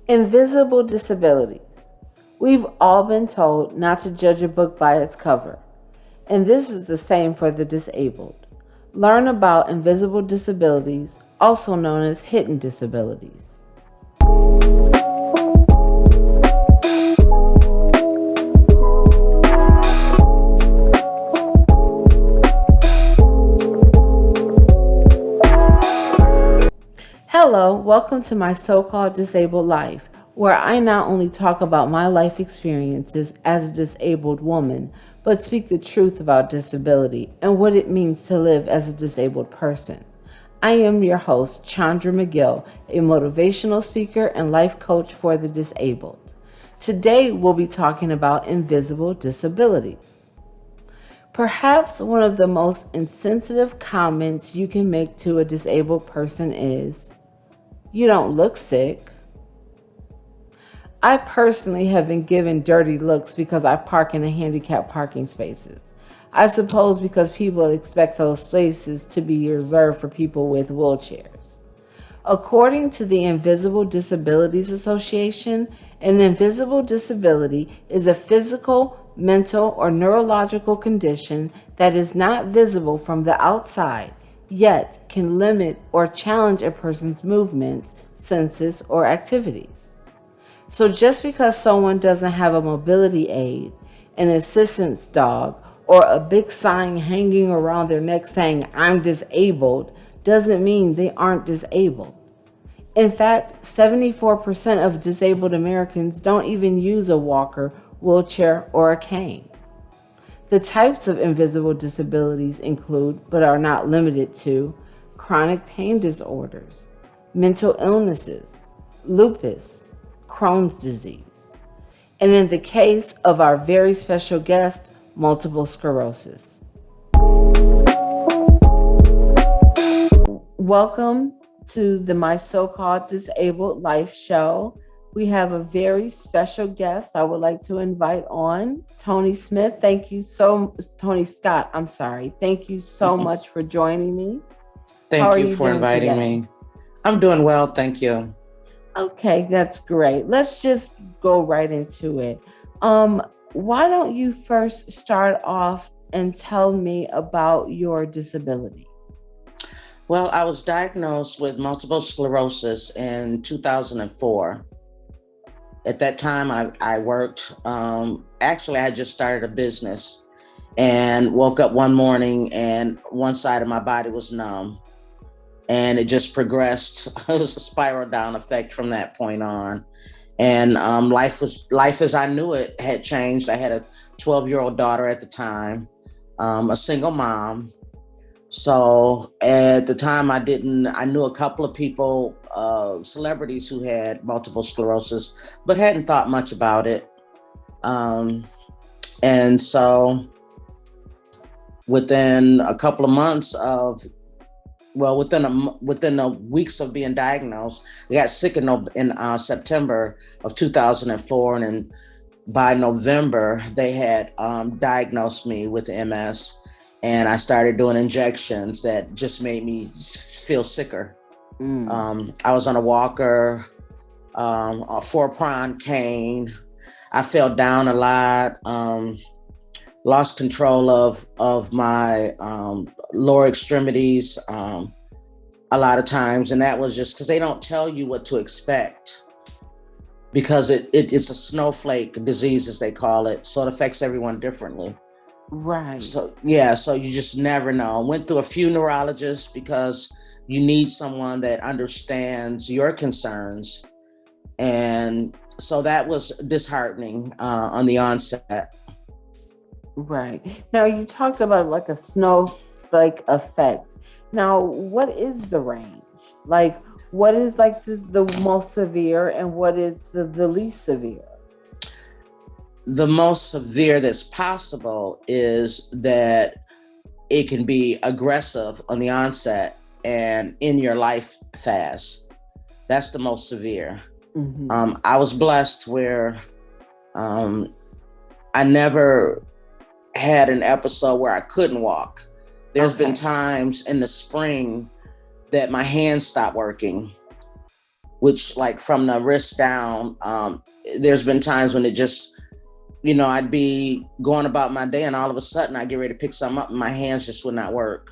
Invisible disabilities. We've all been told not to judge a book by its cover, and this is the same for the disabled. Learn about invisible disabilities, also known as hidden disabilities. Hello, welcome to my so-called disabled life, where I not only talk about my life experiences as a disabled woman, but speak the truth about disability and what it means to live as a disabled person. I am your host, Chaundra McGill, a motivational speaker and life coach for the disabled. Today, we'll be talking about invisible disabilities. Perhaps one of the most insensitive comments you can make to a disabled person is, "You don't look sick." I personally have been given dirty looks because I park in a handicapped parking spaces. I suppose because people expect those spaces to be reserved for people with wheelchairs. According to the Invisible Disabilities Association, an invisible disability is a physical, mental, or neurological condition that is not visible from the outside, yet can limit or challenge a person's movements, senses, or activities. So just because someone doesn't have a mobility aid, an assistance dog, or a big sign hanging around their neck saying, "I'm disabled," doesn't mean they aren't disabled. In fact, 74% of disabled Americans don't even use a walker, wheelchair, or a cane. The types of invisible disabilities include, but are not limited to, chronic pain disorders, mental illnesses, lupus, Crohn's disease, and in the case of our very special guest, multiple sclerosis. Welcome to the My So-Called Disabled Life show. We have a very special guest I would like to invite on, Tony Smith. Tony Scott, I'm sorry. Thank you so much for joining me. How Thank are you you for doing inviting today? me. I'm doing well, thank you. Okay, that's great. Let's just go right into it. Um, why don't you first start off and tell me about your disability? Well, I was diagnosed with multiple sclerosis in 2004. At that time, I worked, actually, I had just started a business and woke up one morning and one side of my body was numb. And it just progressed. It was a spiral down effect from that point on. And life as I knew it had changed. I had a 12-year-old daughter at the time, a single mom. So at the time, I knew a couple of people, celebrities who had multiple sclerosis, but hadn't thought much about it. Um, and so within a couple of months of, well, within the weeks of being diagnosed, I got sick in September of 2004, and then by November they had diagnosed me with MS, and I started doing injections that just made me feel sicker. Mm. I was on a walker, a 4-prong cane. I fell down a lot. Lost control of my lower extremities a lot of times, and that was just because they don't tell you what to expect, because it's a snowflake disease, as they call it, so it affects everyone differently. Right. So yeah, so you just never know. Went through a few neurologists because you need someone that understands your concerns, and so that was disheartening on the onset. Right. Now you talked about like a snowflake effect. Now, what is the range? Like, what is like the most severe and what is the least severe? The most severe that's possible is that it can be aggressive on the onset and in your life fast. That's the most severe. I was blessed where um, I never had an episode where I couldn't walk. There's been times in the spring that my hands stopped working, which like from the wrist down, there's been times when it just, I'd be going about my day and all of a sudden I get ready to pick something up and my hands just would not work.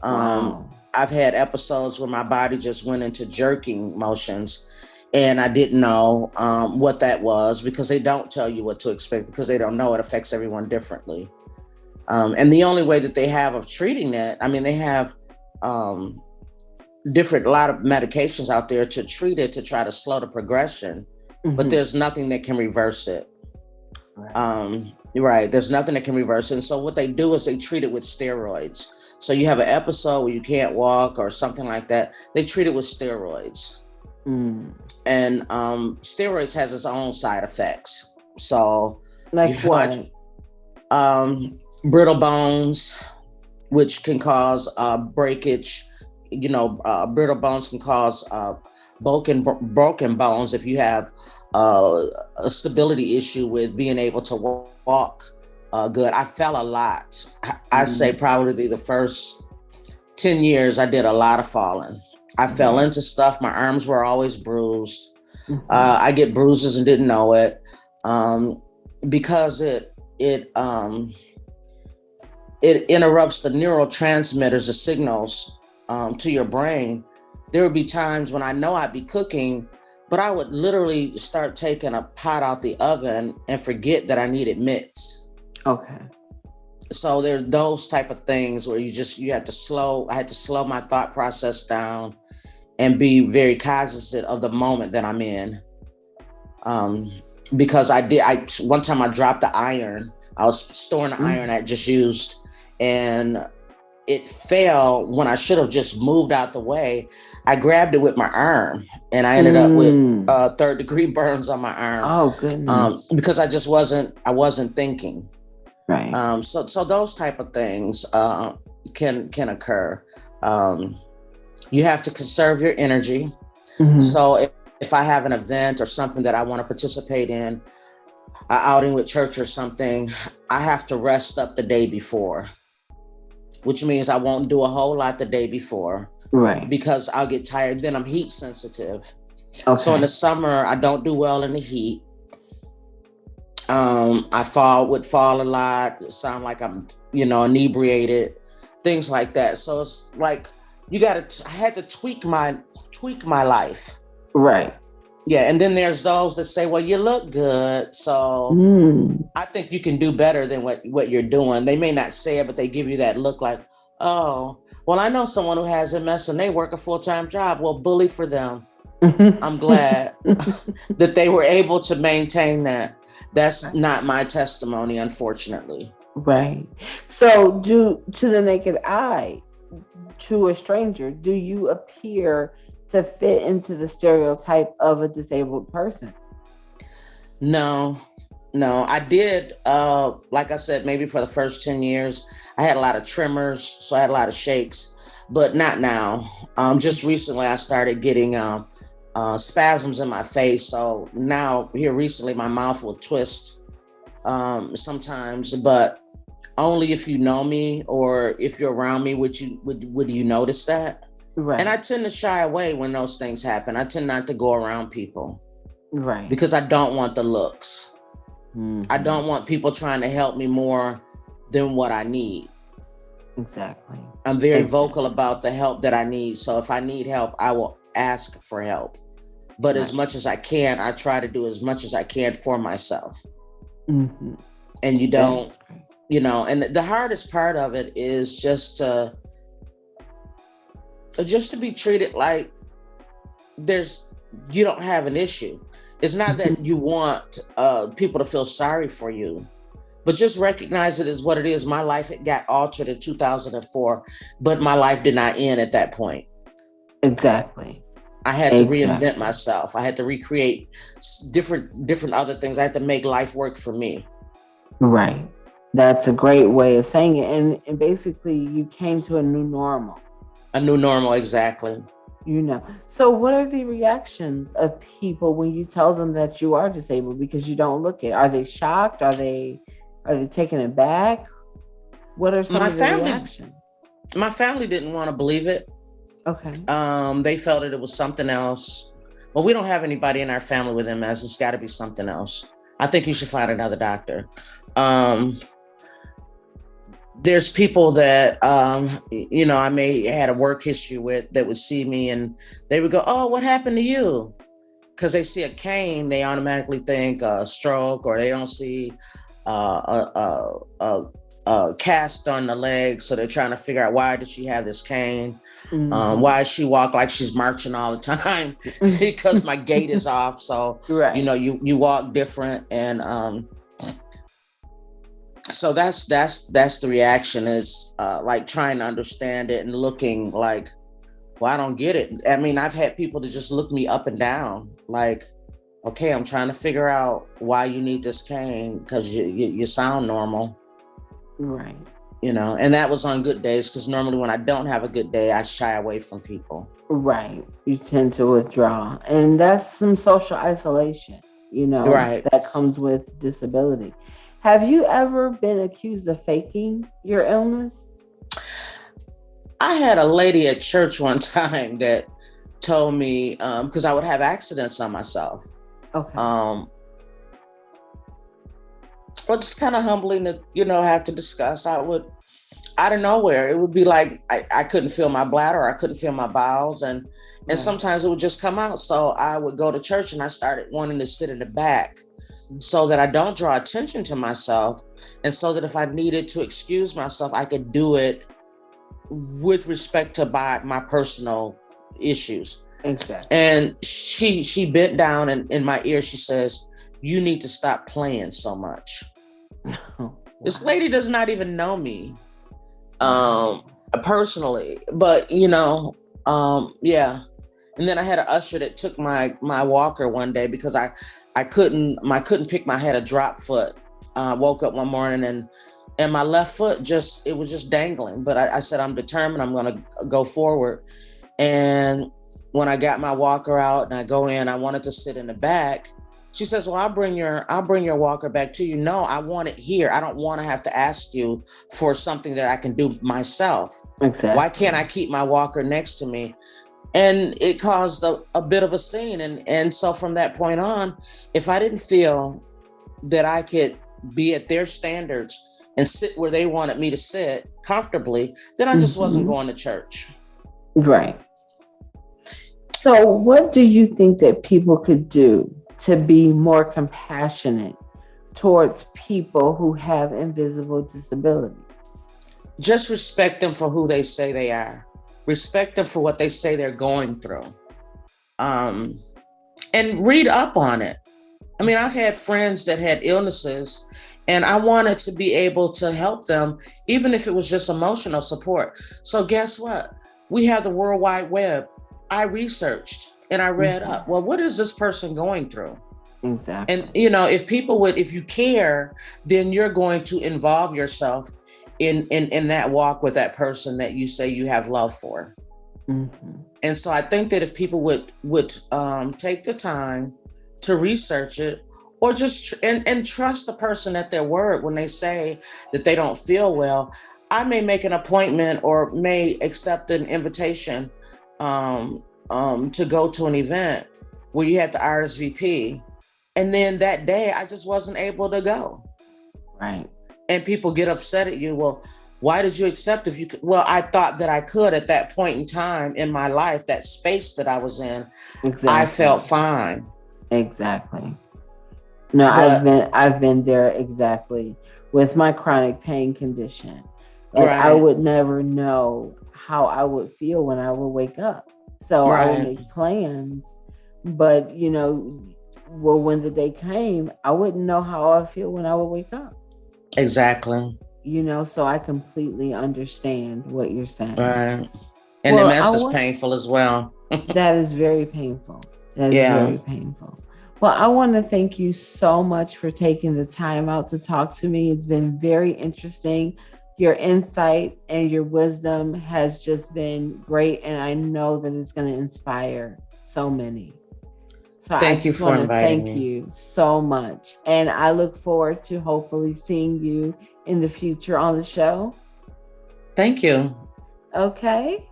Wow. I've had episodes where my body just went into jerking motions and I didn't know what that was, because they don't tell you what to expect, because they don't know it affects everyone differently. And the only way that they have of treating that, they have a lot of medications out there to treat it, to try to slow the progression, but there's nothing that can reverse it. Right. There's nothing that can reverse it. And so what they do is they treat it with steroids. So you have an episode where you can't walk or something like that. They treat it with steroids. And steroids has its own side effects. So like what? Brittle bones, which can cause breakage. Brittle bones can cause broken bones if you have a stability issue with being able to walk good. I fell a lot. I say probably the first 10 years I did a lot of falling. I fell into stuff. My arms were always bruised. I get bruises and didn't know it, because it interrupts the neurotransmitters, the signals to your brain. There would be times when I know I'd be cooking, but I would literally start taking a pot out the oven and forget that I needed mitts. Okay. So there are those type of things where I had to slow my thought process down and be very cognizant of the moment that I'm in. Because one time I dropped the iron. I was storing the iron I just used, and it fell when I should have just moved out the way. I grabbed it with my arm and I ended up with 3rd-degree burns on my arm. Oh goodness. Because I wasn't thinking. Right. So those type of things can occur. You have to conserve your energy. So if I have an event or something that I want to participate in, an outing with church or something, I have to rest up the day before, which means I won't do a whole lot the day before. Right. Because I'll get tired. Then I'm heat sensitive. Okay. So in the summer, I don't do well in the heat. I would fall a lot, sound like I'm, inebriated, things like that. So it's like, I had to tweak my life. Right. Yeah. And then there's those that say, well, you look good. So I think you can do better than what you're doing. They may not say it, but they give you that look like, oh, well, I know someone who has MS and they work a full-time job. Well, bully for them. I'm glad that they were able to maintain that. That's not my testimony, unfortunately. Right. So to the naked eye, to a stranger, do you appear to fit into the stereotype of a disabled person? No, I did. Like I said, maybe for the first 10 years, I had a lot of tremors. So I had a lot of shakes, but not now. Just recently I started getting spasms in my face. So now here recently, my mouth will twist sometimes, but only if you know me or if you're around me, would you notice that? Right. And I tend to shy away when those things happen. I tend not to go around people. Right. Because I don't want the looks. I don't want people trying to help me more than what I need. Exactly. I'm very vocal about the help that I need. So if I need help, I will ask for help. But as much as I can, I try to do as much as I can for myself. And you don't, and the hardest part of it is just to be treated like you don't have an issue. It's not that you want people to feel sorry for you, but just recognize it as what it is. My life had got altered in 2004, but my life did not end at that point. Exactly. I had to reinvent myself. I had to recreate different other things. I had to make life work for me. Right. That's a great way of saying it. And basically you came to a new normal. A new normal, exactly. So what are the reactions of people when you tell them that you are disabled because you don't look it? Are they shocked? Are they taken aback? What are some of the reactions? My family didn't want to believe it. Okay. They felt that it was something else. well, we don't have anybody in our family with MS. It's got to be something else. I think you should find another doctor. Um, there's people that I may had a work history with that would see me and they would go, "Oh, what happened to you?" Because they see a cane, they automatically think a stroke, or they don't see a cast on the leg, so they're trying to figure out, why does she have this cane? Why does she walk like she's marching all the time? Because my gait is off, so Right. you walk different, and so that's the reaction, is like trying to understand it and looking like, well, I don't get it. I mean, I've had people to just look me up and down like, okay, I'm trying to figure out why you need this cane, because you sound normal. Right. And that was on good days, because normally when I don't have a good day, I shy away from people. Right. You tend to withdraw. And that's some social isolation, Right. that comes with disability. Have you ever been accused of faking your illness? I had a lady at church one time that told me, because I would have accidents on myself. Okay. But it's kind of humbling to, have to discuss. I would, out of nowhere, it would be like I couldn't feel my bladder, I couldn't feel my bowels, and sometimes it would just come out. So I would go to church and I started wanting to sit in the back so that I don't draw attention to myself, and so that if I needed to excuse myself, I could do it with respect to my personal issues. Exactly. And she bent down, and in my ear she says, "You need to stop playing so much." Wow. This lady does not even know me personally, but yeah. And then I had an usher that took my walker one day because I couldn't pick my head, a drop foot. Woke up one morning and my left foot it was just dangling. But I said, I'm determined, I'm gonna go forward. And when I got my walker out and I go in, I wanted to sit in the back. She says, "Well, I'll bring your walker back to you." No, I want it here. I don't want to have to ask you for something that I can do myself. Exactly. Why can't I keep my walker next to me? And it caused a bit of a scene. And so from that point on, if I didn't feel that I could be at their standards and sit where they wanted me to sit comfortably, then I just wasn't going to church. Right. So what do you think that people could do to be more compassionate towards people who have invisible disabilities? Just respect them for who they say they are. Respect them for what they say they're going through. And read up on it. I mean, I've had friends that had illnesses, and I wanted to be able to help them, even if it was just emotional support. So guess what? We have the World Wide Web. I researched and I read up. Well, what is this person going through? Exactly. And, if you care, then you're going to involve yourself in that walk with that person that you say you have love for. And so I think that if people would take the time to research it, or just and trust the person at their word when they say that they don't feel well. I may make an appointment or may accept an invitation to go to an event where you had the RSVP, and then that day I just wasn't able to go. Right. And people get upset at you. Well, why did you accept if you could? Well, I thought that I could at that point in time in my life, that space that I was in. Exactly. I felt fine. Exactly. No, I've been there exactly with my chronic pain condition. Like, right. I would never know how I would feel when I would wake up. So right. I would make plans, but when the day came, I wouldn't know how I feel when I would wake up. Exactly. So I completely understand what you're saying. Right. And MS is painful as well. That is very painful. That is very painful. Well, I want to thank you so much for taking the time out to talk to me. It's been very interesting. Your insight and your wisdom has just been great. And I know that it's going to inspire so many. So thank you for inviting me. Thank you so much. And I look forward to hopefully seeing you in the future on the show. Thank you. Okay.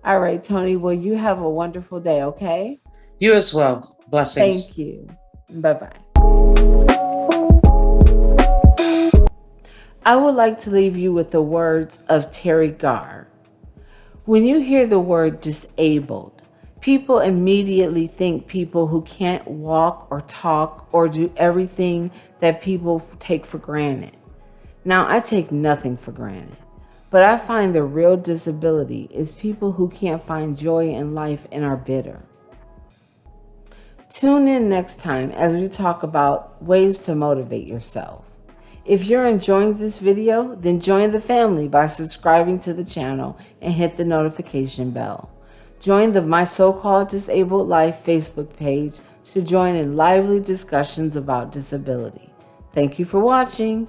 All right, Tony. Well, you have a wonderful day. Okay. You as well. Blessings. Thank you. Bye-bye. I would like to leave you with the words of Terry Garr. When you hear the word disabled, people immediately think people who can't walk or talk or do everything that people take for granted. Now, I take nothing for granted, but I find the real disability is people who can't find joy in life and are bitter. Tune in next time as we talk about ways to motivate yourself. If you're enjoying this video, then join the family by subscribing to the channel and hit the notification bell. Join the My So-Called Disabled Life Facebook page to join in lively discussions about disability. Thank you for watching.